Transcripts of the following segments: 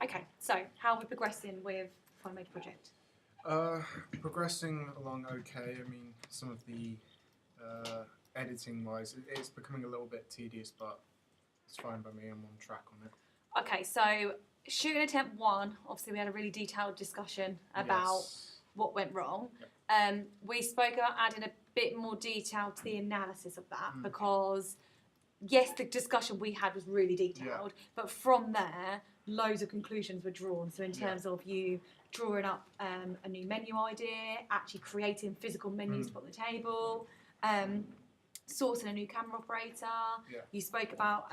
Okay, so how are we progressing with Final Major Project? Progressing along okay. I mean, some of the editing-wise, it's becoming a little bit tedious, but it's fine by me. I'm on track on it. Okay, so shooting attempt 1, obviously we had a really detailed discussion about what went wrong. Yep. We spoke about adding a bit more detail to the analysis of that because, yes, the discussion we had was really detailed, but from there, loads of conclusions were drawn. So in terms of you drawing up a new menu idea, actually creating physical menus to put on the table, sourcing a new camera operator. You spoke about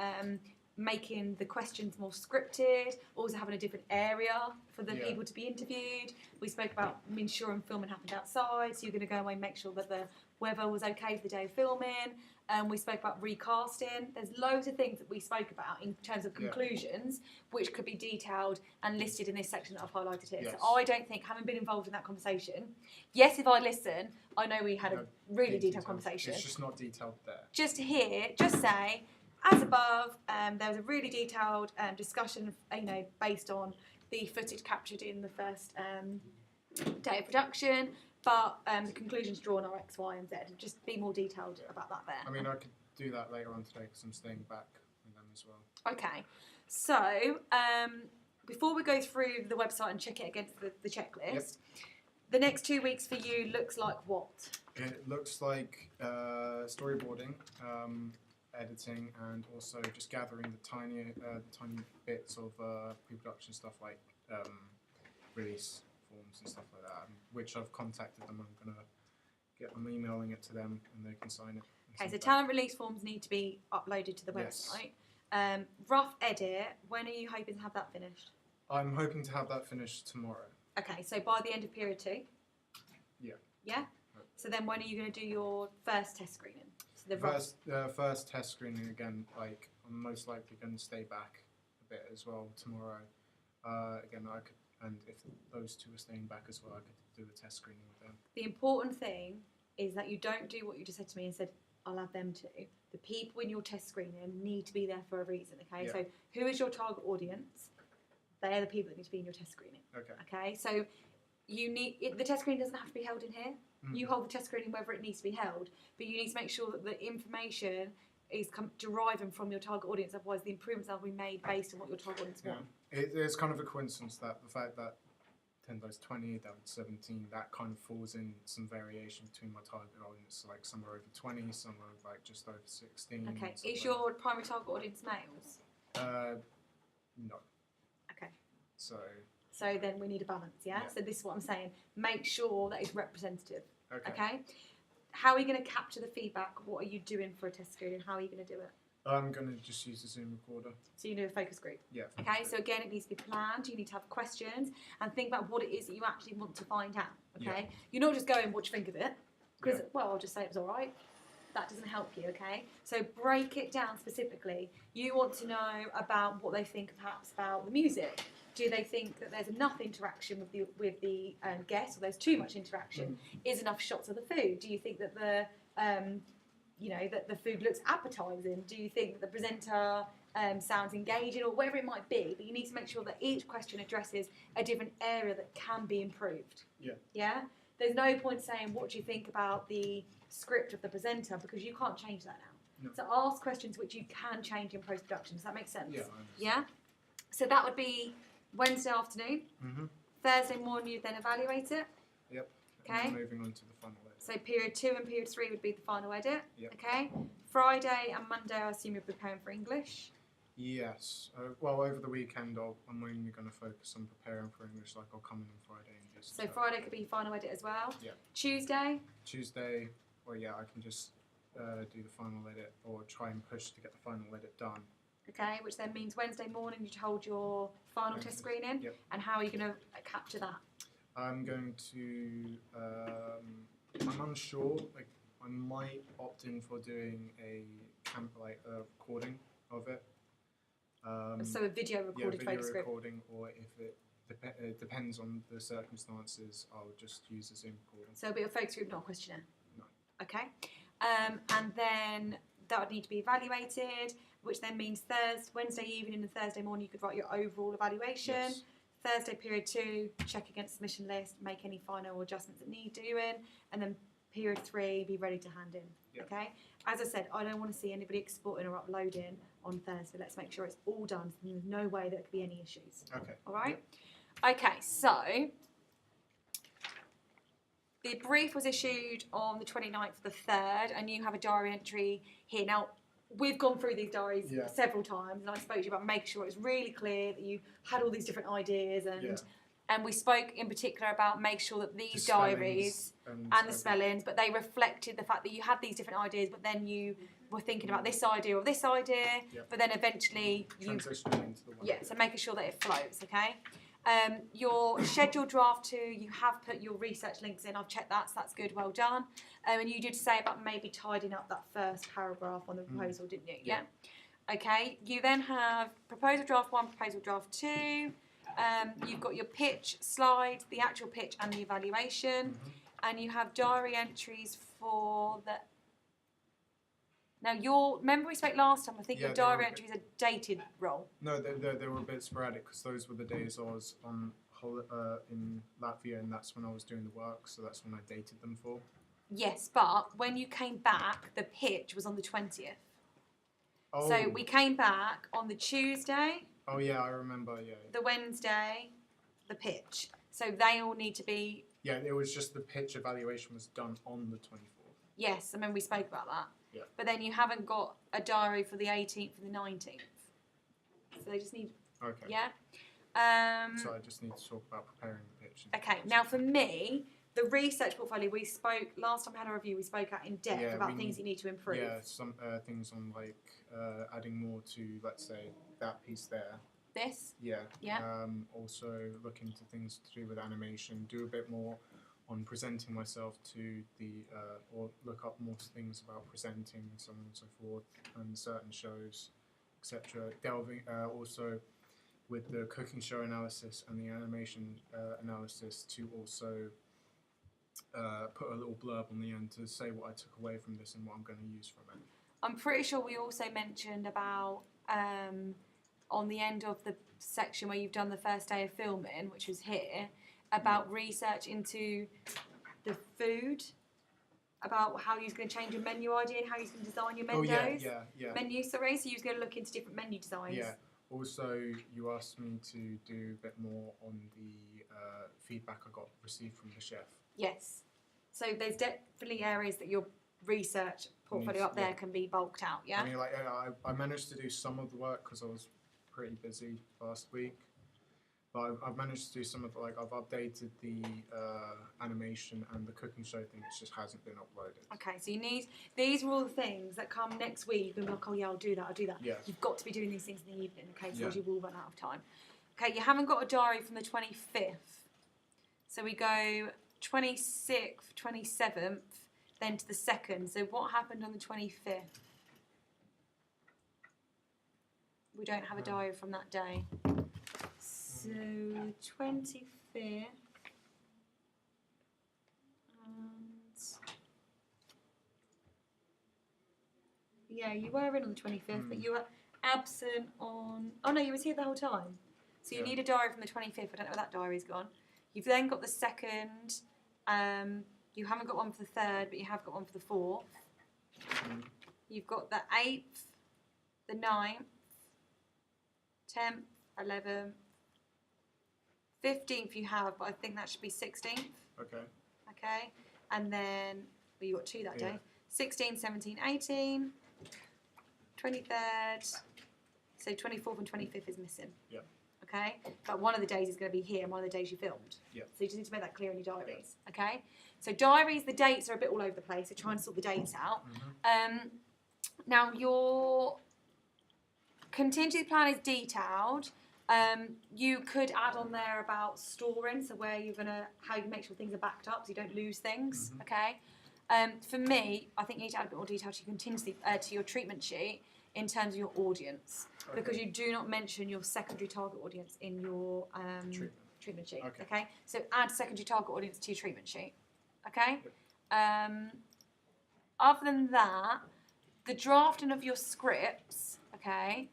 making the questions more scripted, also having a different area for the people to be interviewed. We spoke about ensuring filming happened outside, so you're going to go away and make sure that the weather was okay for the day of filming. We spoke about recasting. There's loads of things that we spoke about in terms of conclusions, which could be detailed and listed in this section that I've highlighted here. Yes. So I don't think, having been involved in that conversation, yes, if I listen, I know we had a really detailed conversation. It's just not detailed there. Just here, just say, as above, there was a really detailed discussion, based on the footage captured in the first day of production, but the conclusions drawn are X, Y, and Z. Just be more detailed about that there. I mean, I could do that later on today because I'm staying back with them as well. Okay, so before we go through the website and check it against the checklist, the next 2 weeks for you looks like what? It looks like storyboarding, editing, and also just gathering the tiny bits of pre-production stuff like release forms and stuff like that, which I've contacted them. I'm emailing it to them and they can sign it. Okay, so talent release forms need to be uploaded to the website. Rough edit, when are you hoping to have that finished? I'm hoping to have that finished tomorrow. Okay, so by the end of period 2? Yeah. Yeah? So then when are you going to do your first test screening? So first test screening again, I'm most likely going to stay back a bit as well tomorrow. Again, I could, and if those two are staying back as well, I could do a test screening with them. The important thing is that you don't do what you just said to me and said, I'll add them to. The people in your test screening need to be there for a reason, okay? Yeah. So who is your target audience? They are the people that need to be in your test screening. Okay, so the test screening doesn't have to be held in here. You hold the test screening wherever it needs to be held, but you need to make sure that the information is deriving from your target audience, otherwise the improvements will be made based on what your target audience want. It's kind of a coincidence that the fact that 10 does 20, down to 17, that kind of falls in some variation between my target audience, like some are over 20, some are just over 16. Okay, is your primary target audience males? No. Okay. So then we need a balance, yeah? So this is what I'm saying. Make sure that it's representative, okay? How are you going to capture the feedback? What are you doing for a test screening? How are you going to do it? I'm going to just use the Zoom recorder. So you do a focus group? Yeah. Okay, so again, it needs to be planned. You need to have questions and think about what it is that you actually want to find out, okay? You're not just going, what do you think of it? Because, I'll just say it was all right. That doesn't help you, okay? So break it down specifically. You want to know about what they think perhaps about the music. Do they think that there's enough interaction with the guests, or there's too much interaction? Is enough shots of the food? Do you think that that the food looks appetising? Do you think that the presenter sounds engaging, or whatever it might be? But you need to make sure that each question addresses a different area that can be improved. Yeah? There's no point saying, what do you think about the script of the presenter, because you can't change that now. So ask questions which you can change in post-production. Does that make sense? Yeah? So that would be Wednesday afternoon. Thursday morning, you then evaluate it. Yep. Okay. And moving on to the final edit. So period 2 and period 3 would be the final edit. Yep. Okay. Friday and Monday, I assume you're preparing for English. Yes. Well, over the weekend, I'm only going to focus on preparing for English. I'll come in on Friday and just. So Friday could be final edit as well. Yeah. Tuesday. Well, I can just do the final edit or try and push to get the final edit done. Okay, which then means Wednesday morning you hold your final test screening. Yep. And how are you going to capture that? I'm going to. I'm unsure. I might opt in for doing a recording of it. So a video recorded video focus group. recording, or if it depends on the circumstances, I'll just use a Zoom recording. So it'll be a focus group, not a questionnaire. No. Okay. And then that would need to be evaluated. which then means Wednesday evening and Thursday morning you could write your overall evaluation. Yes. Thursday period 2, check against submission list, make any final adjustments that need doing, and then period 3, be ready to hand in. Yep. Okay. As I said, I don't want to see anybody exporting or uploading on Thursday. Let's make sure it's all done. So there's no way there could be any issues. Okay. All right. Okay. So the brief was issued on the 29th of the 3rd, and you have a diary entry here now. We've gone through these diaries several times, and I spoke to you about making sure it was really clear that you had all these different ideas, and we spoke in particular about make sure that these diaries and the spellings, but they reflected the fact that you had these different ideas, but then you were thinking about this idea or this idea, but then eventually transitioning into the one. so making sure that it flows, okay? Your scheduled draft 2, you have put your research links in. I've checked that, so that's good. Well done. And you did say about maybe tidying up that first paragraph on the proposal, didn't you? Yeah. Okay. You then have proposal draft 1, proposal draft 2. You've got your pitch slide, the actual pitch and the evaluation, and you have diary entries for the. Now, remember we spoke last time, I think your diary entries are dated wrong. No, they were a bit sporadic because those were the days I was on in Latvia, and that's when I was doing the work, so that's when I dated them for. Yes, but when you came back, the pitch was on the 20th. Oh. So we came back on the Tuesday. Oh, yeah, I remember, The Wednesday, the pitch. So they all need to be. Yeah, it was just the pitch evaluation was done on the 24th. Yes, I mean, we spoke about that. Yeah. But then you haven't got a diary for the 18th and the 19th. So they just need. Okay. Yeah. So I just need to talk about preparing the pitch. Okay. Now for me, the research portfolio, we spoke last time we had a review. We spoke out in depth about things you need to improve. Yeah, some things on like adding more to, let's say, that piece there. This. Yeah. Yeah. Also look into things to do with animation. Do a bit more on presenting myself to the, or look up more things about presenting and so on and so forth, and certain shows, etc. Delving also with the cooking show analysis and the animation analysis to also put a little blurb on the end to say what I took away from this and what I'm going to use from it. I'm pretty sure we also mentioned about on the end of the section where you've done the first day of filming, which was here, about research into the food, about how you're going to change your menu idea and how you're going to design your menus. Oh, yeah. Menu, sorry, so you're going to look into different menu designs. Yeah. Also, you asked me to do a bit more on the feedback I got received from the chef. Yes. So there's definitely areas that your research portfolio up there can be bulked out, yeah? I mean, like, I managed to do some of the work because I was pretty busy last week. But I've managed to do some of like I've updated the animation and the cooking show thing. It just hasn't been uploaded. Okay, so you need these are all the things that come next week. You're like, oh yeah, I'll do that. Yeah. You've got to be doing these things in the evening, okay? So you will run out of time. Okay, you haven't got a diary from the 25th, so we go 26th, 27th, then to the 2nd. So what happened on the 25th? We don't have a diary from that day. So 25th, and yeah, you were in on the 25th, but you were absent on. Oh no, you was here the whole time. So you need a diary from the 25th. I don't know where that diary's gone. You've then got the 2nd. You haven't got one for the 3rd, but you have got one for the 4th. You've got the 8th, the 9th, 10th, 11th. 15th you have, but I think that should be 16th. Okay. And then, well, you got 2 that day. 16, 17, 18, 23rd. So 24th and 25th is missing. Yeah. Okay. But one of the days is going to be here, and one of the days you filmed. Yeah. So you just need to make that clear in your diaries. Okay. So diaries, the dates are a bit all over the place. So try and sort the dates out. Now your contingency plan is detailed. You could add on there about storing, so where you're how you make sure things are backed up so you don't lose things. Okay. For me, I think you need to add a bit more detail to your contingency to your treatment sheet in terms of your audience, because you do not mention your secondary target audience in your treatment sheet. Okay. So add secondary target audience to your treatment sheet. Okay. Other than that, the drafting of your scripts okay,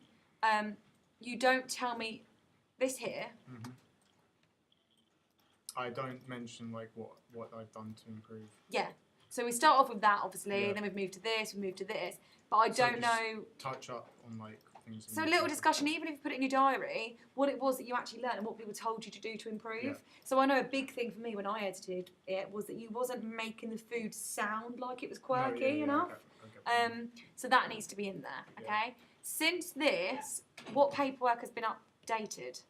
you don't tell me this here. Hmm. I don't mention like what I've done to improve. Yeah. So we start off with that, obviously, Yeah. and then we've moved to this, we've moved to this. But I So don't just know. touch up on like things. So a in the little future. discussion, even if you put it in your diary, what it was that you actually learned and what people told you to do to improve. Yeah. So I know a big thing for me when I edited it was that you wasn't making the food sound like it was quirky No, yeah, enough. I get that. So that needs to be in there, okay? Since this, what paperwork has been updated?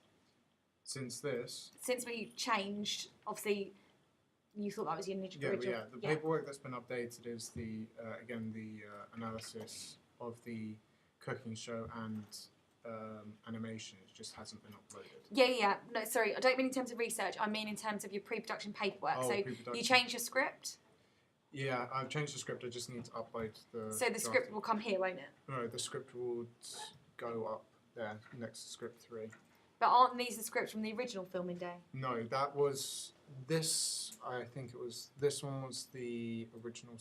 Since this, Since we changed, obviously, you thought that was your original. the paperwork that's been updated is the again the analysis of the cooking show and animation. It just hasn't been uploaded. Yeah. No, sorry, I don't mean in terms of research. I mean in terms of your pre-production paperwork. So Pre-production. you changed your script. Yeah, I've changed the script. I just need to upload the. So the script will come here, won't it? No, the script will go up there next to script 3. But aren't these the scripts from the original filming day? No, that was this. I think it was this one was the original.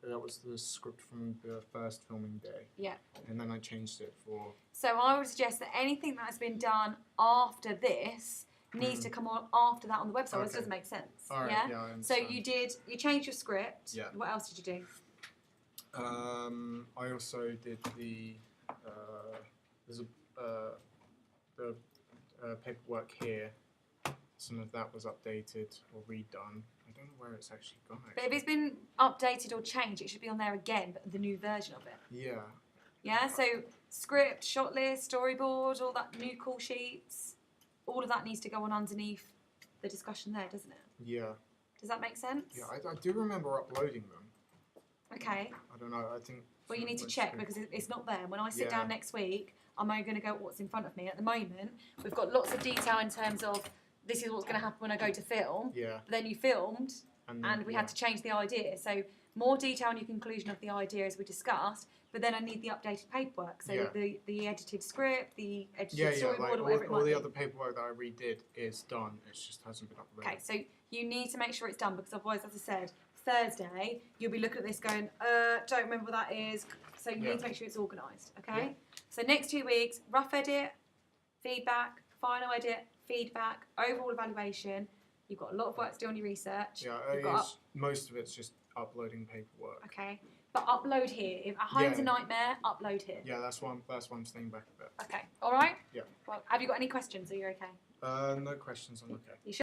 That was the script from the first filming day. Yeah. And then I changed it for. So I would suggest that anything that has been done after this needs to come on after that on the website. This Okay. doesn't make sense. All right, yeah. yeah, I So understand. you changed your script. Yeah. What else did you do? I also did the. There's the paperwork here. Some of that was updated or redone. I don't know where it's actually gone. But if it's been updated or changed, it should be on there again, but the new version of it. Yeah. Yeah. So script, shot list, storyboard, all that, new call sheets, all of that needs to go on underneath the discussion there, doesn't it? Yeah. Does that make sense? Yeah. I do remember uploading them. Okay. I don't know. I think. Well, you need to let's check see. because it's not there. When I sit Yeah. down next week, I'm only going to go what's in front of me. At the moment, we've got lots of detail in terms of this is what's going to happen when I go to film. Yeah. But then you filmed, and we yeah. had to change the idea. So more detail on your conclusion of the idea as we discussed. But then I need the updated paperwork. So Yeah. the edited script, the edited Yeah, storyboard, like whatever it might all the be. otry paperwork that I redid is done. It just hasn't been uploaded. Okay, so you need to make sure it's done because otherwise, as I said, Thursday you'll be looking at this going, don't remember what that is. So you Yeah. need to make sure it's organised. Okay. So next 2 weeks, rough edit, feedback, final edit, feedback, overall evaluation. You've got a lot of work to do on your research. Yeah, You've got most of it's just uploading paperwork. okay, but upload here. If at home's Yeah. a nightmare, upload here. Yeah, that's why I'm staying back a bit. Okay. All right. Yeah. Well, have you got any questions? Are you okay? No questions. I'm okay. You sure?